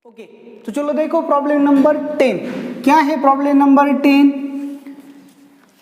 Okay तो चलो देखो प्रॉब्लम नंबर 10। क्या है problem number 10?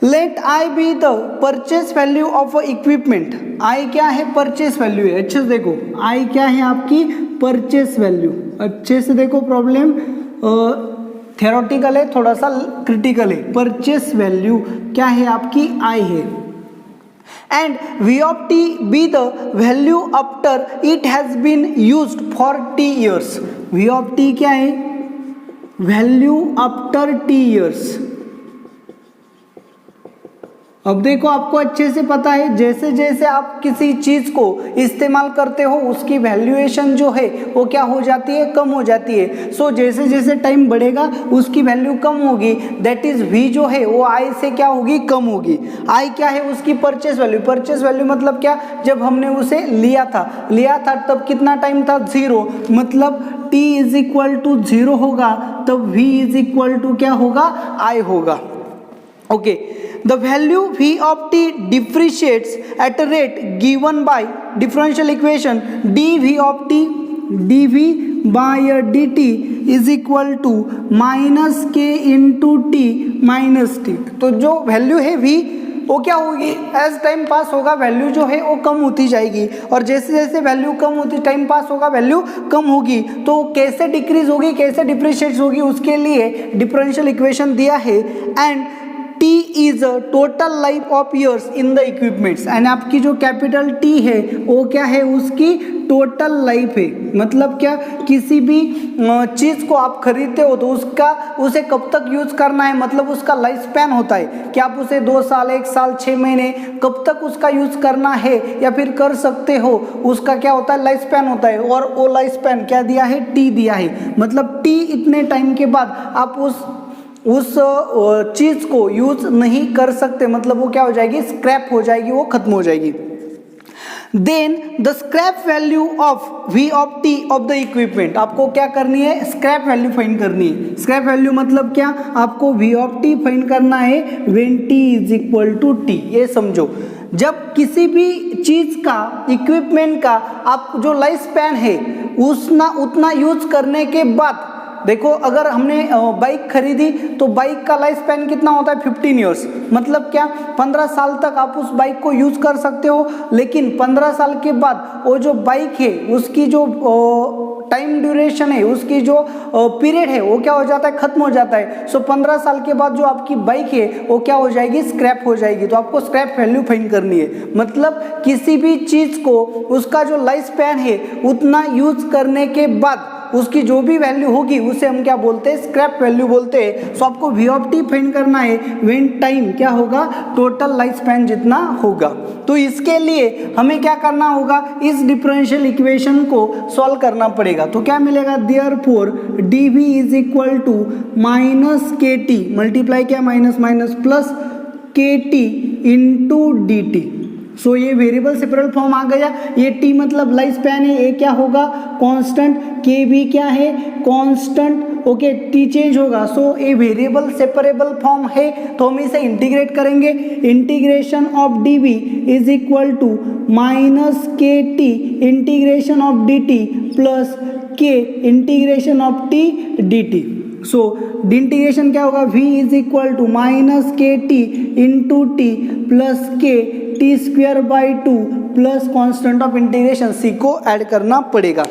Let I be the purchase value of a equipment. I क्या है? परचेस वैल्यू है। अच्छे से देखो, आई क्या है आपकी? Purchase value. अच्छे से देखो, प्रॉब्लम थ्योरेटिकल है, थोड़ा सा क्रिटिकल है। परचेस वैल्यू क्या है आपकी? आई है। And v of t be the value after it has been used for t years। v of t क्या है? Value after t years। अब देखो, आपको अच्छे से पता है, जैसे जैसे आप किसी चीज को इस्तेमाल करते हो उसकी वैल्यूएशन जो है वो क्या हो जाती है? कम हो जाती है। सो जैसे जैसे टाइम बढ़ेगा उसकी वैल्यू कम होगी, दैट इज v जो है वो i से क्या होगी? कम होगी। i क्या है? उसकी परचेस वैल्यू। परचेस वैल्यू मतलब क्या? जब हमने उसे लिया था तब कितना टाइम था? 0। मतलब t इज इक्वल टू 0 होगा तब v इज इक्वल टू क्या होगा? i होगा। Okay, the value v of t depreciates at a rate given by differential equation dv of t dv by dt is equal to minus k into t minus t। तो जो value है v वो क्या होगी? As time pass होगा value जो है वो कम होती जाएगी, और जैसे जैसे वैल्यू कम होती, टाइम पास होगा वैल्यू कम होगी, तो कैसे डिक्रीज होगी, कैसे डिप्रिशिएट होगी, उसके लिए डिफरेंशियल इक्वेशन दिया है। And T is a total life of years in the equipments। And आपकी जो कैपिटल T है वो क्या है? उसकी टोटल लाइफ है। मतलब क्या? किसी भी चीज को आप खरीदते हो तो उसे कब तक यूज करना है, मतलब उसका लाइफ स्पैन होता है कि आप उसे 2 साल, 1 साल, 6 महीने कब तक उसका यूज करना है या फिर कर सकते हो, उसका क्या होता है? लाइफ स्पैन होता है। और वो लाइफ स्पैन क्या दिया है? T दिया है। मतलब T इतने टाइम के बाद आप उस चीज को यूज नहीं कर सकते, मतलब वो क्या हो जाएगी? स्क्रैप हो जाएगी, वो खत्म हो जाएगी। Then the scrap value of v of t of the equipment. आपको क्या करनी है? स्क्रैप वैल्यू फाइंड करनी है। स्क्रैप वैल्यू मतलब क्या? आपको v ऑफ t फाइंड करना है when t is equal to t। ये समझो, जब किसी भी चीज का, इक्विपमेंट का आप जो लाइफ स्पैन है उतना यूज करने के बाद, देखो अगर हमने बाइक खरीदी तो बाइक का लाइफ स्पैन कितना होता है? 15 ईयर्स। मतलब क्या? 15 साल तक आप उस बाइक को यूज कर सकते हो, लेकिन 15 साल के बाद वो जो बाइक है उसकी जो टाइम ड्यूरेशन है, उसकी जो पीरियड है वो क्या हो जाता है? खत्म हो जाता है। सो 15 साल के बाद जो आपकी बाइक है वो क्या हो जाएगी? स्क्रैप हो जाएगी। तो आपको स्क्रैप वैल्यू फाइंड करनी है। मतलब किसी भी चीज को उसका जो लाइफ स्पैन है उतना यूज करने के बाद उसकी जो भी वैल्यू होगी उसे हम क्या बोलते हैं? स्क्रैप वैल्यू बोलते हैं। सो आपको v ऑफ t फाइंड करना है व्हेन टाइम क्या होगा? टोटल लाइफ स्पैन जितना होगा। तो इसके लिए हमें क्या करना होगा? इस डिफरेंशियल इक्वेशन को सॉल्व करना पड़ेगा। तो क्या मिलेगा? Therefore dv is equal to minus k t, multiply क्या? Minus minus plus k t into d t. So ये वेरिएबल सेपरेबल फॉर्म आ गया। ये t मतलब लाइफ स्पैन है, ये क्या होगा? कांस्टेंट। के भी क्या है? कांस्टेंट। ओके, t चेंज होगा। सो ये वेरिएबल सेपरेबल फॉर्म है तो हम इसे इंटीग्रेट करेंगे। Integration of dv is equal to minus k t integration of dt plus k integration of t dt। So integration क्या होगा? v is equal to minus k t into t plus k t square by 2 plus constant of integration c को add करना पड़ेगा।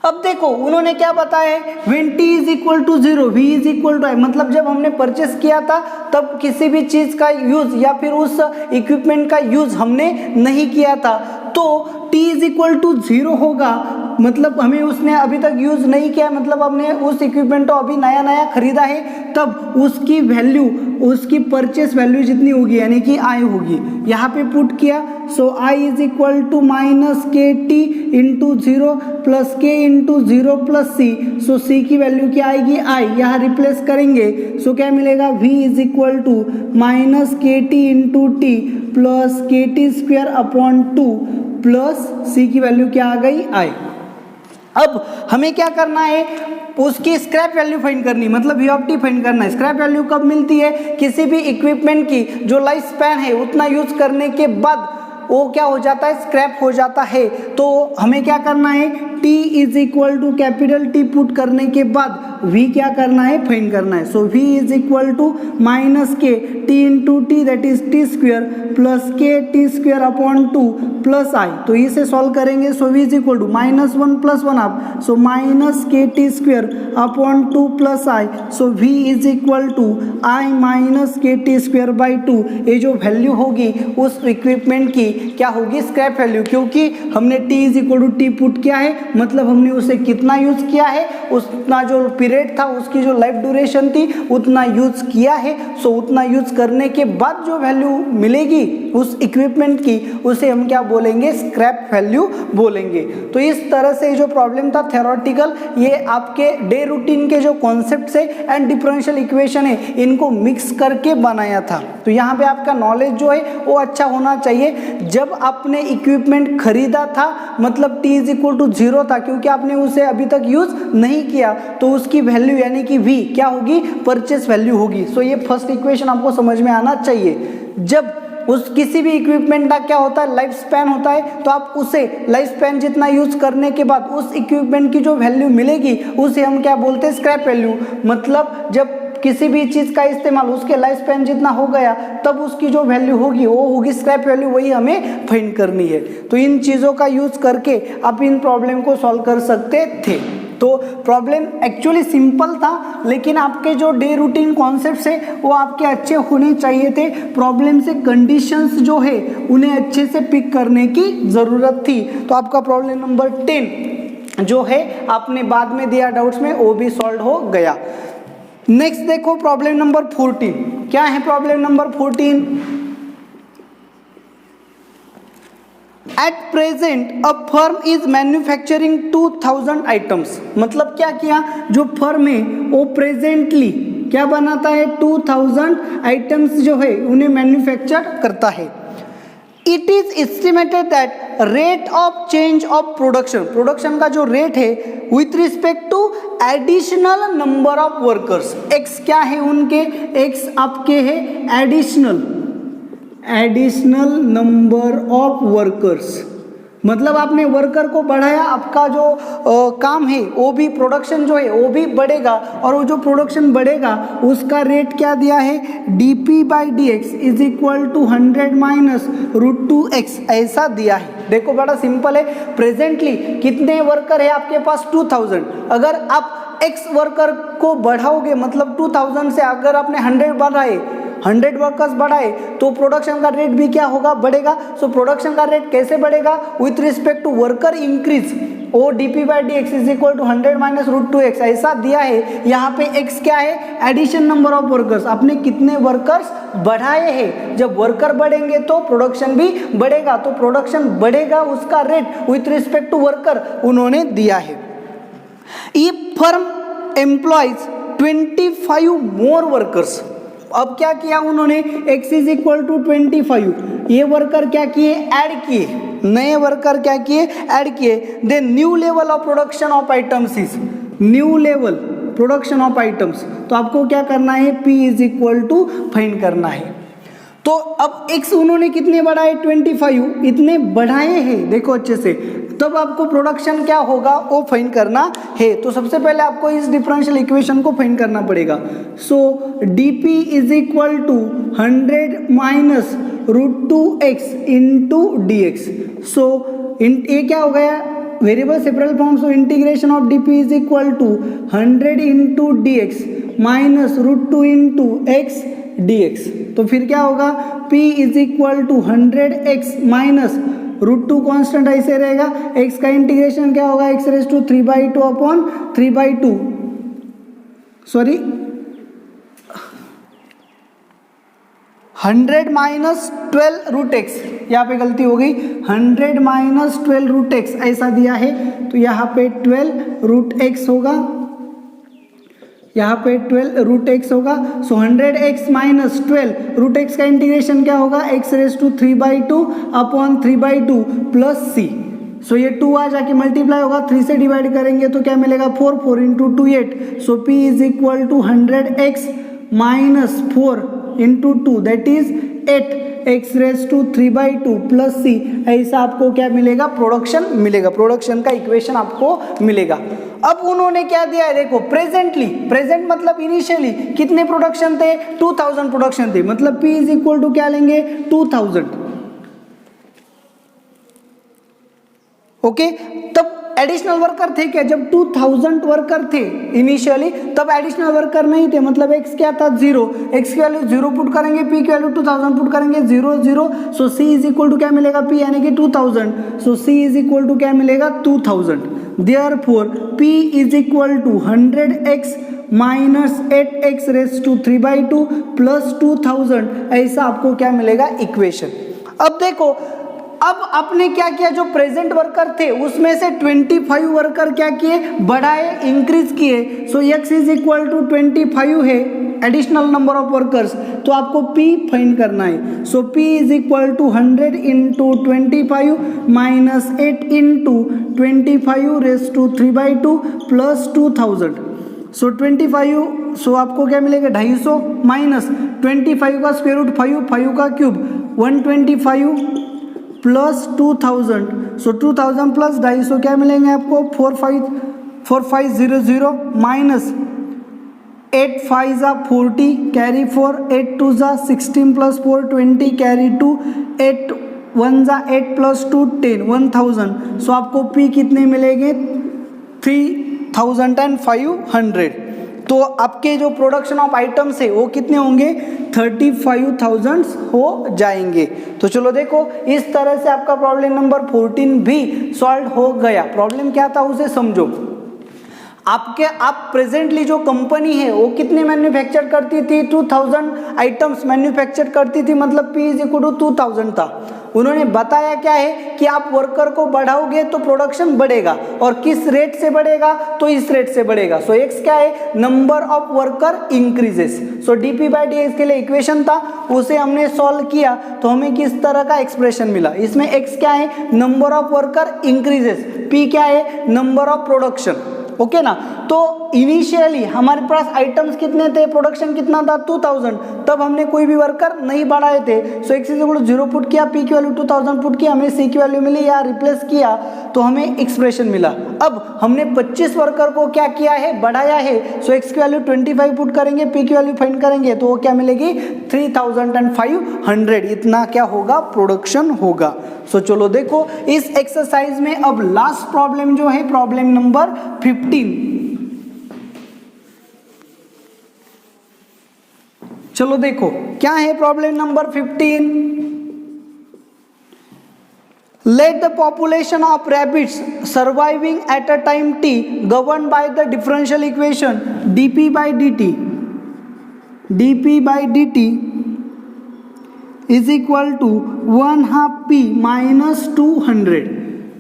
अब देखो उन्होंने क्या बताया है? when t is equal to 0 v is equal to i। मतलब जब हमने परचेस किया था तब किसी भी चीज का यूज या फिर उस इक्विपमेंट का यूज हमने नहीं किया था, तो t इज इक्वल टू 0 होगा। मतलब हमें उसने अभी तक यूज नहीं किया, मतलब हमने उस इक्विपमेंट को अभी नया नया खरीदा है, तब उसकी वैल्यू, उसकी परचेस वैल्यू जितनी होगी यानी कि i होगी। यहाँ पे पुट किया, so i is equal to minus k t into 0 plus k into 0 plus c. So c की वैल्यू क्या आएगी? i। यहाँ रिप्लेस करेंगे, सो क्या मिलेगा? v is equal to minus k t into t plus k t square upon 2 plus c की value क्या आ गई? i। अब हमें क्या करना है? उसकी स्क्रैप वैल्यू फाइंड करनी, मतलब v ऑफ t फाइंड करना है। स्क्रैप वैल्यू कब मिलती है? किसी भी इक्विपमेंट की जो लाइफ स्पैन है उतना यूज करने के बाद वो क्या हो जाता है? स्क्रैप हो जाता है। तो हमें क्या करना है? t is equal to capital T put करने के बाद v क्या करना है, फाइंड करना है। So v is equal to minus k t into t that is t square plus k t square upon 2 plus I. तो इसे सॉल्व करेंगे। So v is equal to -1 plus 1 half, so minus k t square upon 2 plus I. So v is equal to I minus k t square by 2। ये जो value होगी उस equipment की क्या होगी, स्क्रैप वैल्यू, क्योंकि हमने t is equal to t put किया है, मतलब हमने उसे कितना यूज किया है, उतना जो पीरियड था उसकी जो लाइफ ड्यूरेशन थी उतना यूज किया है। सो उतना यूज करने के बाद जो वैल्यू मिलेगी उस इक्विपमेंट की उसे हम क्या बोलेंगे, स्क्रैप वैल्यू बोलेंगे। तो इस तरह से जो प्रॉब्लम था थ्योरेटिकल, ये आपके डे रूटीन के जो कॉन्सेप्ट है एंड डिफरेंशियल इक्वेशन है इनको मिक्स करके बनाया था। तो यहाँ पे आपका नॉलेज जो है वो अच्छा होना चाहिए। जब आपने इक्विपमेंट खरीदा था मतलब t इज इक्वल टू 0 था, क्योंकि आपने उसे अभी तक यूज नहीं किया, तो उसकी वैल्यू यानी कि v क्या होगी, परचेस वैल्यू होगी। सो ये फर्स्ट इक्वेशन आपको समझ में आना चाहिए। जब उस किसी भी इक्विपमेंट का क्या होता है, लाइफ स्पैन होता है, तो आप उसे लाइफ स्पैन जितना यूज करने के बाद उस इक्विपमेंट की जो वैल्यू मिलेगी उसे हम क्या बोलते हैं, स्क्रैप वैल्यू। मतलब जब किसी भी चीज़ का इस्तेमाल उसके लाइफ स्पैन जितना हो गया तब उसकी जो वैल्यू होगी वो होगी स्क्रैप वैल्यू, वही हमें फाइंड करनी है। तो इन चीज़ों का यूज करके आप इन प्रॉब्लम को सॉल्व कर सकते थे। तो प्रॉब्लम एक्चुअली सिंपल था, लेकिन आपके जो डे रूटीन कॉन्सेप्ट्स है वो आपके अच्छे होने चाहिए थे। प्रॉब्लम से कंडीशंस जो है उन्हें अच्छे से पिक करने की ज़रूरत थी। तो आपका प्रॉब्लम नंबर 10 जो है आपने बाद में दिया डाउट्स में, वो भी सॉल्व हो गया। नेक्स्ट देखो प्रॉब्लम नंबर 14। क्या है problem number 14? At present a firm is manufacturing 2000 items. मतलब क्या किया, जो फर्म है वो प्रेजेंटली क्या बनाता है, 2000 आइटम्स जो है उन्हें मैन्युफैक्चर करता है। It is estimated that rate of change of production का जो रेट है with respect to additional number of workers, x क्या है उनके, एक्स आपके है एडिशनल नंबर ऑफ वर्कर्स। मतलब आपने वर्कर को बढ़ाया, आपका जो काम है वो भी, प्रोडक्शन जो है वो भी बढ़ेगा, और वो जो प्रोडक्शन बढ़ेगा उसका रेट क्या दिया है, dp by d x is equal to 100 minus √2x ऐसा दिया है। देखो बड़ा सिंपल है। प्रेजेंटली कितने वर्कर है आपके पास, 2000। अगर आप x वर्कर को बढ़ाओगे मतलब 2000 से अगर आपने 100 बढ़ाए, 100 वर्कर्स बढ़ाए, तो प्रोडक्शन का रेट भी क्या होगा, बढ़ेगा। सो प्रोडक्शन का रेट कैसे बढ़ेगा, with respect to worker increase, oh dp by d x is equal to 100 minus √2x ऐसा दिया है। यहाँ पे x क्या है, एडिशन नंबर ऑफ वर्कर्स, आपने कितने वर्कर्स बढ़ाए हैं। जब वर्कर बढ़ेंगे तो प्रोडक्शन भी बढ़ेगा, तो प्रोडक्शन बढ़ेगा उसका rate with respect to worker उन्होंने दिया है। If firm employs 25 more workers, अब क्या किया उन्होंने, x इज इक्वल टू 25, ये वर्कर क्या किए, ऐड किए, नए वर्कर क्या किए, ऐड किए। Then new level of production of items is, new level production of items, तो आपको क्या करना है, p is equal to find करना है। तो अब x उन्होंने कितने बढ़ाए, 25, इतने बढ़ाए हैं देखो अच्छे से, तब आपको प्रोडक्शन क्या होगा वो फाइंड करना है। तो सबसे पहले आपको इस डिफरेंशियल इक्वेशन को फाइंड करना पड़ेगा। So dp is equal to 100 minus √2x into dx। So ये क्या हो गया, variable separable form, so integration of dp is equal to 100 into dx minus √2 into x dx। तो फिर क्या होगा, p is equal to 100x minus √2 constant ऐसे रहेगा, x का इंटीग्रेशन क्या होगा, x raise to 3/2 upon 3/2, sorry 100 minus 12√x, यहाँ पे गलती हो गई, 100 माइनस 12√x ऐसा दिया है, तो यहाँ पे 12√x होगा, यहाँ पे 12√x होगा। सो 100x माइनस 12√x का इंटीग्रेशन क्या होगा, x raise to 3/2 upon 3/2 plus c। So ये 2 आ जाके मल्टीप्लाई होगा, 3 से डिवाइड करेंगे तो क्या मिलेगा, 4 into 2 8। So p is equal to 100x minus 4 into 2 that is 8x⁵² plus c, ऐसा आपको क्या मिलेगा, प्रोडक्शन मिलेगा, प्रोडक्शन का इक्वेशन आपको मिलेगा। अब उन्होंने क्या दिया है देखो, प्रेजेंटली, प्रेजेंट मतलब इनिशियली कितने प्रोडक्शन थे, 2000 प्रोडक्शन थे, मतलब P इज इक्वल टू क्या लेंगे 2000, ओके। तब एडिशनल वर्कर थे क्या, जब 2000 वर्कर थे इनिशियली तब एडिशनल वर्कर नहीं थे, मतलब x क्या था 0, x की वैल्यू 0 पुट करेंगे, p की वैल्यू 2000 पुट करेंगे, 0 0, so c is equal to क्या मिलेगा, p यानी कि 2000, so c is equal to क्या मिलेगा 2000, therefore p is equal to 100x minus 8x⁵² plus 2000, ऐसा आपको क्या मिलेगा इक्वेशन। अब देखो, अब आपने क्या किया, जो प्रेजेंट वर्कर थे उसमें से 25 वर्कर क्या किए, बढ़ाए, इंक्रीज किए, सो x इज इक्वल टू 25 है एडिशनल नंबर ऑफ वर्कर्स, तो आपको p फाइंड करना है, so p is equal to 100 into 25 minus 8 into 25⁵² plus 2000, so 25, so आपको क्या मिलेगा 250 माइनस 25 का स्क्वायर रूट 5, 5 का क्यूब 125 प्लस 2000, सो 2000 प्लस 250 क्या मिलेंगे आपको 4500 माइनस 8 5 जा 40 कैरी 4, 8 2 जा 16 प्लस 4 20 कैरी 2, 8 1 जा 8 प्लस 2 10, 1000, सो आपको P कितने मिलेंगे 3500, तो आपके जो प्रोडक्शन ऑफ आइटम्स है वो कितने होंगे 35,000 हो जाएंगे। तो चलो देखो, इस तरह से आपका प्रॉब्लम नंबर 14 भी सॉल्व हो गया। प्रॉब्लम क्या था उसे समझो। आप प्रेजेंटली जो कंपनी है वो कितने मैन्युफैक्चर करती थी, 2000 आइटम्स मैन्युफैक्चर करती थी, मतलब P इज इक्वल टू 2000 था। उन्होंने बताया क्या है कि आप वर्कर को बढ़ाओगे तो प्रोडक्शन बढ़ेगा, और किस रेट से बढ़ेगा, तो इस रेट से बढ़ेगा। सो x क्या है, number of worker increases. So dp/dx के लिए इक्वेशन था, उसे हमने सॉल्व किया तो हमें किस तरह का एक्सप्रेशन मिला। इसमें x क्या है, number of worker increases, p क्या है, नंबर ऑफ प्रोडक्शन, ओके ना। तो इनिशियली हमारे पास आइटम्स कितने थे, प्रोडक्शन कितना था 2000, तब हमने कोई भी वर्कर नहीं बढ़ाए थे। So x is equal to 0 put किया, p की वैल्यू 2000 पुट किया, हमें c की वैल्यू मिली या रिप्लेस किया तो हमें एक्सप्रेशन मिला। अब हमने 25 वर्कर को क्या किया है, बढ़ाया है। सो x की वैल्यू 25 पुट करेंगे, p की वैल्यू फाइंड करेंगे तो वो क्या मिलेगी 3500, इतना क्या होगा, प्रोडक्शन होगा। सो चलो देखो इस एक्सरसाइज में अब लास्ट प्रॉब्लम जो है, प्रॉब्लम नंबर 15। चलो देखो क्या है problem number 15। Let the population of rabbits surviving at a time t governed by the differential equation dp/dt is equal to 1/2 p minus 200।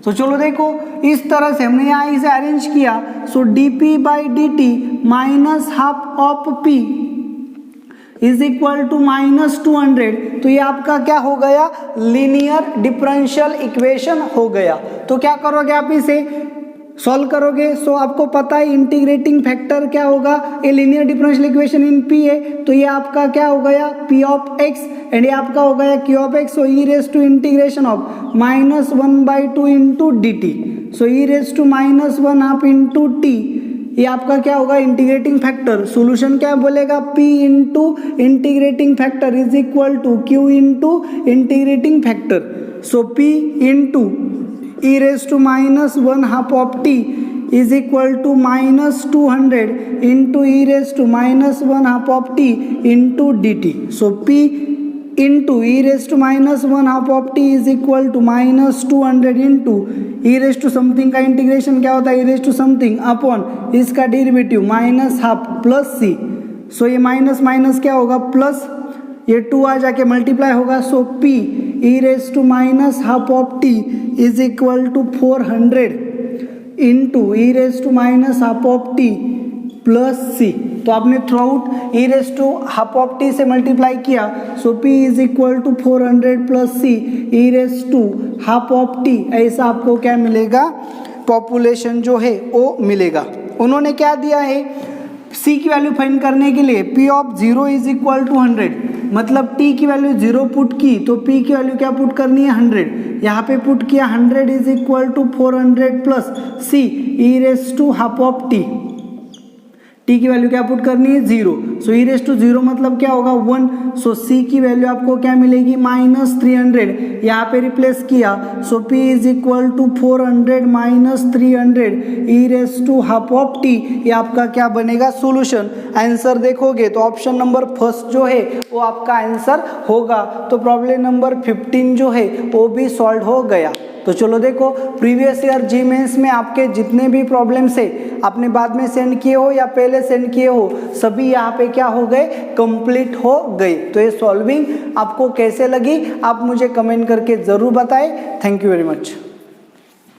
तो चलो देखो इस तरह से हमने यहाँ इसे अरेंज किया। So dp/dt minus half of p is equal to minus 200, तो ये आपका क्या हो गया, लीनियर डिफरेंशियल इक्वेशन हो गया। तो क्या करोगे आप इसे सॉल्व करोगे। सो आपको पता है इंटीग्रेटिंग फैक्टर क्या होगा, ये linear differential equation in p है, तो ये आपका क्या हो गया p ऑफ x एंड ये आपका हो गया q of x। So e raise to integration of -1/2 into dt, so e raise to -1/2 into t, ये आपका क्या होगा इंटीग्रेटिंग फैक्टर। सॉल्यूशन क्या बोलेगा, p into integrating factor is equal to q into integrating factor. So p into e raise to -1/2 of t is equal to -200 into e raise to -1/2 of t into dt। So p into e raise to -1/2 of t is equal to -200 into e raise to something का integration क्या होता है, e raise to something upon इसका derivative -12 plus c। So ये minus minus क्या होगा plus, ये 2 आ जाके मल्टीप्लाई होगा। So p e raise to -12 of t is equal to 400 into e raise to -12 of t plus c। तो आपने throughout e raise to half of t से multiply किया। So p is equal to 400 plus c e raise to half of t, ऐसा आपको क्या मिलेगा, population जो है वो मिलेगा। उन्होंने क्या दिया है, सी की वैल्यू फाइंड करने के लिए P of 0 is equal to 100, मतलब T की वैल्यू 0 पुट की तो P की वैल्यू क्या पुट करनी है 100, यहाँ पे पुट किया 100 is equal to 400 plus C e raise to half of T, T की वैल्यू क्या पुट करनी है 0, सो ई रेस टू 0 मतलब क्या होगा 1, सो C की वैल्यू आपको क्या मिलेगी -300, यहाँ पे रिप्लेस किया, so P is equal to 400 minus 300 e raise to half of T, ये आपका क्या बनेगा सोल्यूशन। आंसर देखोगे तो ऑप्शन नंबर फर्स्ट जो है वो आपका आंसर होगा, तो प्रॉब्लम नंबर 15 जो है वो भी सॉल्व हो गया। तो चलो देखो प्रीवियस ईयर जी मेंस में आपके जितने भी प्रॉब्लम्स है आपने बाद में सेंड किए हो या पहले सेंड किए हो, सभी यहाँ पे क्या हो गए कंप्लीट हो गए। तो ये सॉल्विंग आपको कैसे लगी आप मुझे कमेंट करके ज़रूर बताएं। Thank you very much.